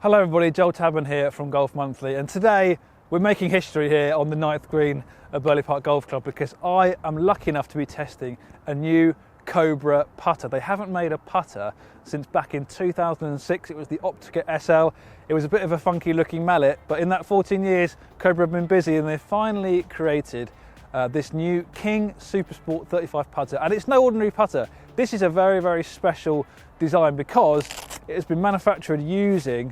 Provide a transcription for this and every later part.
Hello everybody, Joel Tadman here from Golf Monthly, and today we're making history here on the 9th green at Burghley Park Golf Club because I am lucky enough to be testing a new Cobra putter. They haven't made a putter since back in 2006. It was the Optica SL. It was a bit of a funky looking mallet, but in that 14 years Cobra have been busy and they finally created this new King Supersport-35 putter, and it's no ordinary putter. This is a very, very special design because it has been manufactured using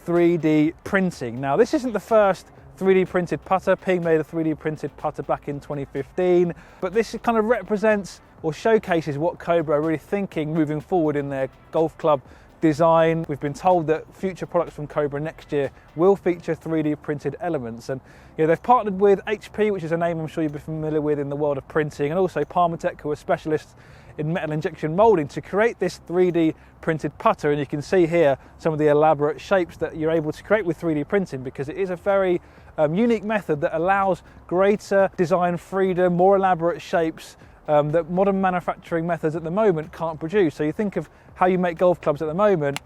3D printing. Now, this isn't the first 3D printed putter. Ping made a 3D printed putter back in 2015, but this kind of represents or showcases what Cobra are really thinking moving forward in their golf club design. We've been told that future products from Cobra next year will feature 3D printed elements, and they've partnered with HP, which is a name I'm sure you'll be familiar with in the world of printing, and also Palmertech, who are specialists in metal injection molding, to create this 3D printed putter. And you can see here some of the elaborate shapes that you're able to create with 3D printing, because it is a very unique method that allows greater design freedom, more elaborate shapes that modern manufacturing methods at the moment can't produce. So you think of how you make golf clubs at the moment,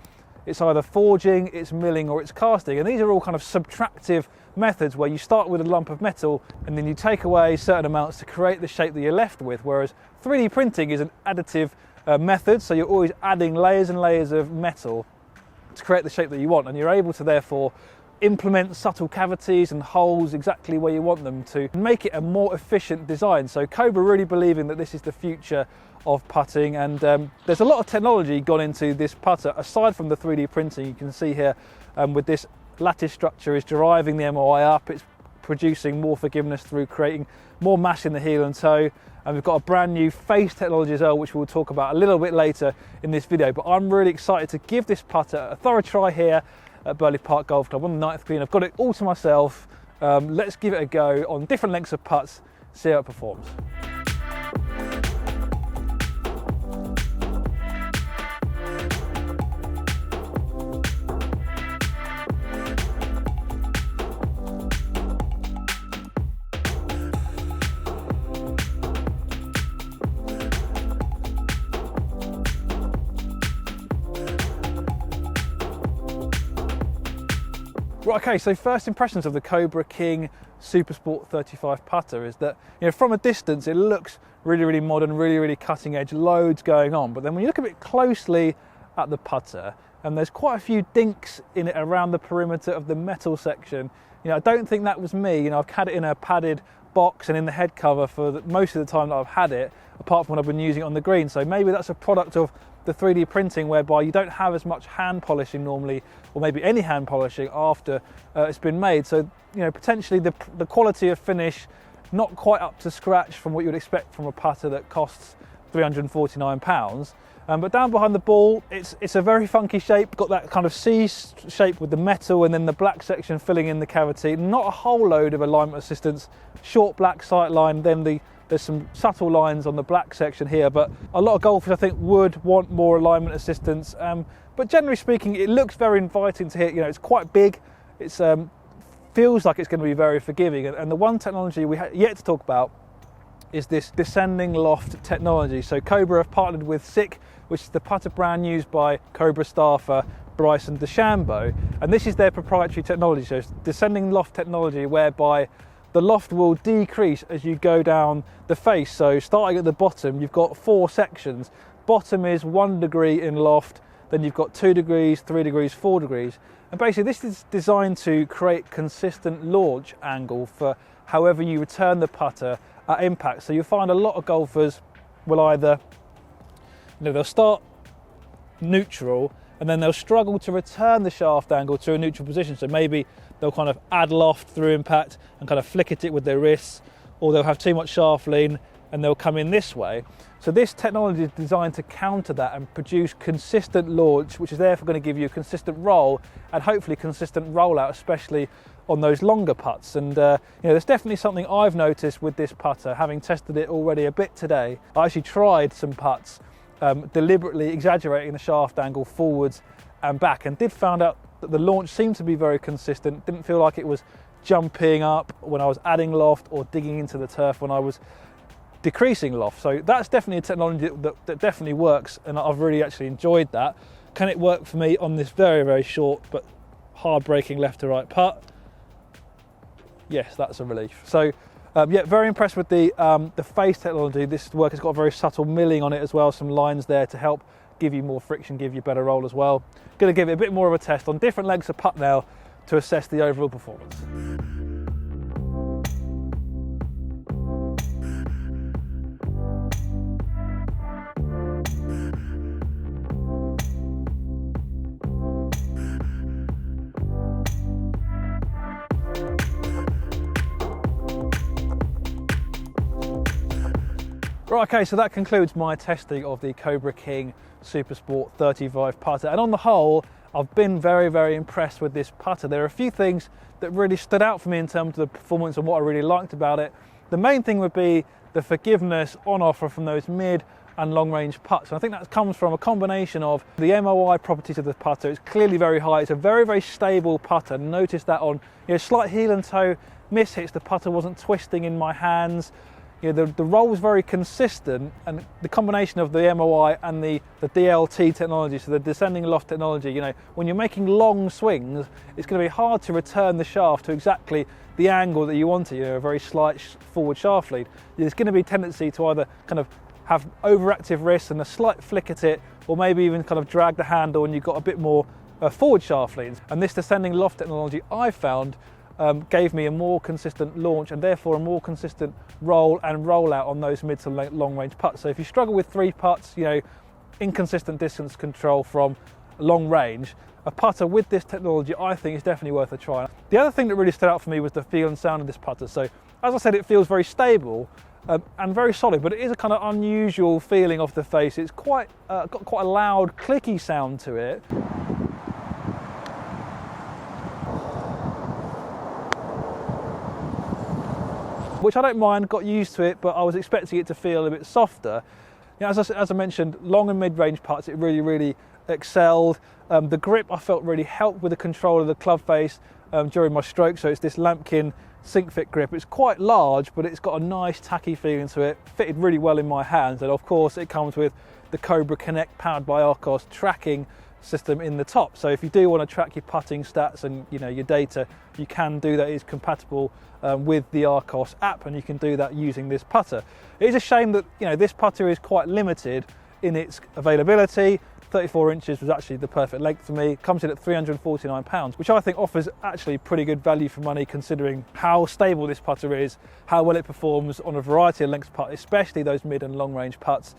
it's either forging, it's milling, or it's casting, and these are all kind of subtractive methods where you start with a lump of metal and then you take away certain amounts to create the shape that you're left with, whereas 3D printing is an additive method, so you're always adding layers and layers of metal to create the shape that you want, and you're able to therefore implement subtle cavities and holes exactly where you want them to make it a more efficient design. So Cobra really believing that this is the future of putting, and there's a lot of technology gone into this putter aside from the 3D printing. You can see here with this lattice structure is driving the MOI up, it's producing more forgiveness through creating more mass in the heel and toe, and we've got a brand new face technology as well, which we'll talk about a little bit later in this video. But I'm really excited to give this putter a thorough try here at Burghley Park Golf Club on the 9th green. I've got it all to myself. Let's give it a go on different lengths of putts, see how it performs. Right, okay, so first impressions of the Cobra King Supersport-35 putter is that, from a distance it looks really, really modern, really, really cutting edge, loads going on. But then when you look a bit closely at the putter, and there's quite a few dinks in it around the perimeter of the metal section. I don't think that was me. I've had it in a padded box and in the head cover for most of the time that I've had it, apart from when I've been using it on the green. So maybe that's a product of the 3D printing, whereby you don't have as much hand polishing normally, or maybe any hand polishing after it's been made. So potentially the quality of finish not quite up to scratch from what you would expect from a putter that costs £349. But down behind the ball, it's a very funky shape. Got that kind of C shape with the metal and then the black section filling in the cavity. Not a whole load of alignment assistance. Short black sight line, then there's some subtle lines on the black section here, but a lot of golfers I think would want more alignment assistance. But generally speaking, it looks very inviting to hit. It's quite big. It's feels like it's going to be very forgiving. And the one technology we yet to talk about is this Descending Loft Technology. So Cobra have partnered with SICK, which is the putter brand used by Cobra staffer Bryson DeChambeau, and this is their proprietary technology. So it's Descending Loft Technology, whereby the loft will decrease as you go down the face. So starting at the bottom, you've got 4 sections. Bottom is 1 degree in loft, then you've got 2 degrees, 3 degrees, 4 degrees. And basically this is designed to create consistent launch angle for however you return the putter at impact. So you'll find a lot of golfers will either, they'll start neutral and then they'll struggle to return the shaft angle to a neutral position. So maybe they'll kind of add loft through impact and kind of flick at it with their wrists, or they'll have too much shaft lean and they'll come in this way. So this technology is designed to counter that and produce consistent launch, which is therefore going to give you a consistent roll and hopefully consistent rollout, especially on those longer putts. And there's definitely something I've noticed with this putter, having tested it already a bit today. I actually tried some putts deliberately exaggerating the shaft angle forwards and back, and did find out that the launch seemed to be very consistent. Didn't feel like it was jumping up when I was adding loft or digging into the turf when I was decreasing loft. So that's definitely a technology that definitely works, and I've really actually enjoyed that. Can it work for me on this very, very short but hard braking left to right putt. Yes, that's a relief. So yeah, very impressed with the face technology. This work has got a very subtle milling on it as well, some lines there to help give you more friction, give you better roll as well. Going to give it a bit more of a test on different legs of putt now to assess the overall performance. Right, okay, so that concludes my testing of the Cobra King Supersport-35 putter, and on the whole, I've been very, very impressed with this putter. There are a few things that really stood out for me in terms of the performance and what I really liked about it. The main thing would be the forgiveness on offer from those mid and long range putts. And I think that comes from a combination of the MOI properties of the putter. It's clearly very high. It's a very, very stable putter. Notice that on slight heel and toe mishits, the putter wasn't twisting in my hands. The roll was very consistent, and the combination of the MOI and the DLT technology, so the Descending Loft Technology, when you're making long swings, it's going to be hard to return the shaft to exactly the angle that you want it, a very slight forward shaft lead. There's going to be a tendency to either kind of have overactive wrists and a slight flick at it, or maybe even kind of drag the handle and you've got a bit more forward shaft leads. And this Descending Loft Technology, I found, gave me a more consistent launch and therefore a more consistent roll and roll out on those mid to long range putts. So if you struggle with 3 putts, inconsistent distance control from long range, a putter with this technology I think is definitely worth a try. The other thing that really stood out for me was the feel and sound of this putter. So as I said, it feels very stable and very solid, but it is a kind of unusual feeling off the face. It's got quite a loud clicky sound to it. Which I don't mind, got used to it, but I was expecting it to feel a bit softer. As I mentioned, long and mid-range putts, it really, really excelled. The grip I felt really helped with the control of the club face during my stroke, so it's this Lampkin sink fit grip. It's quite large, but it's got a nice tacky feeling to it, fitted really well in my hands, and of course it comes with the Cobra Connect powered by Arcos tracking system in the top. So if you do want to track your putting stats and your data, you can do that. It is compatible with the Arcos app, and you can do that using this putter. It is a shame that this putter is quite limited in its availability. 34 inches was actually the perfect length for me. It comes in at £349, which I think offers actually pretty good value for money considering how stable this putter is, how well it performs on a variety of lengths putt, especially those mid and long range putts.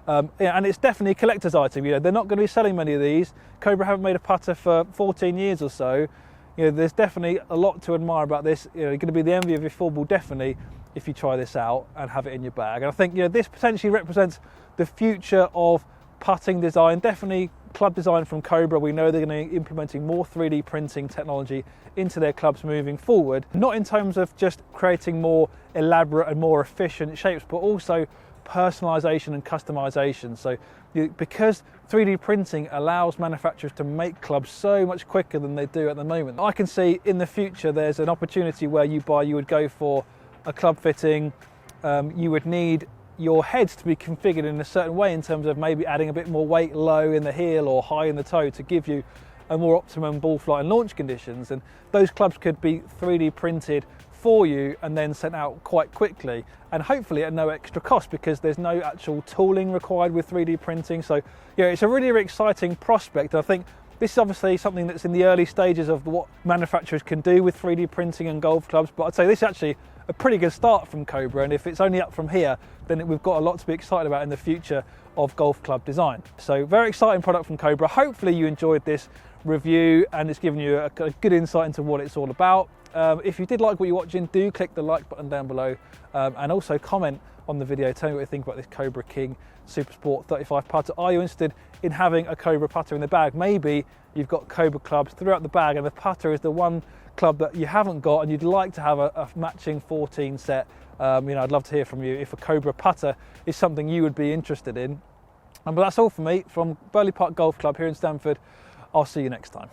And it's definitely a collector's item. They're not going to be selling many of these. Cobra haven't made a putter for 14 years or so. There's definitely a lot to admire about this. You're going to be the envy of your football, definitely, if you try this out and have it in your bag. And I think this potentially represents the future of putting design. Definitely club design from Cobra. We know they're going to be implementing more 3D printing technology into their clubs moving forward. Not in terms of just creating more elaborate and more efficient shapes, but also personalization and customization. So because 3D printing allows manufacturers to make clubs so much quicker than they do at the moment, I can see in the future there's an opportunity where you would go for a club fitting, you would need your heads to be configured in a certain way in terms of maybe adding a bit more weight low in the heel or high in the toe to give you a more optimum ball flight and launch conditions, and those clubs could be 3D printed for you and then sent out quite quickly, and hopefully at no extra cost because there's no actual tooling required with 3D printing. So it's a really, really exciting prospect. I think this is obviously something that's in the early stages of what manufacturers can do with 3D printing and golf clubs, but I'd say this is actually a pretty good start from Cobra, and if it's only up from here, then we've got a lot to be excited about in the future of golf club design. So very exciting product from Cobra. Hopefully you enjoyed this review and it's given you a good insight into what it's all about. If you did like what you're watching, do click the like button down below and also comment on the video. Tell me what you think about this Cobra King Supersport-35 putter. Are you interested in having a Cobra putter in the bag? Maybe you've got Cobra clubs throughout the bag and the putter is the one club that you haven't got and you'd like to have a matching 14 set. I'd love to hear from you if a Cobra putter is something you would be interested in. But that's all from me from Burley Park Golf Club here in Stamford. I'll see you next time.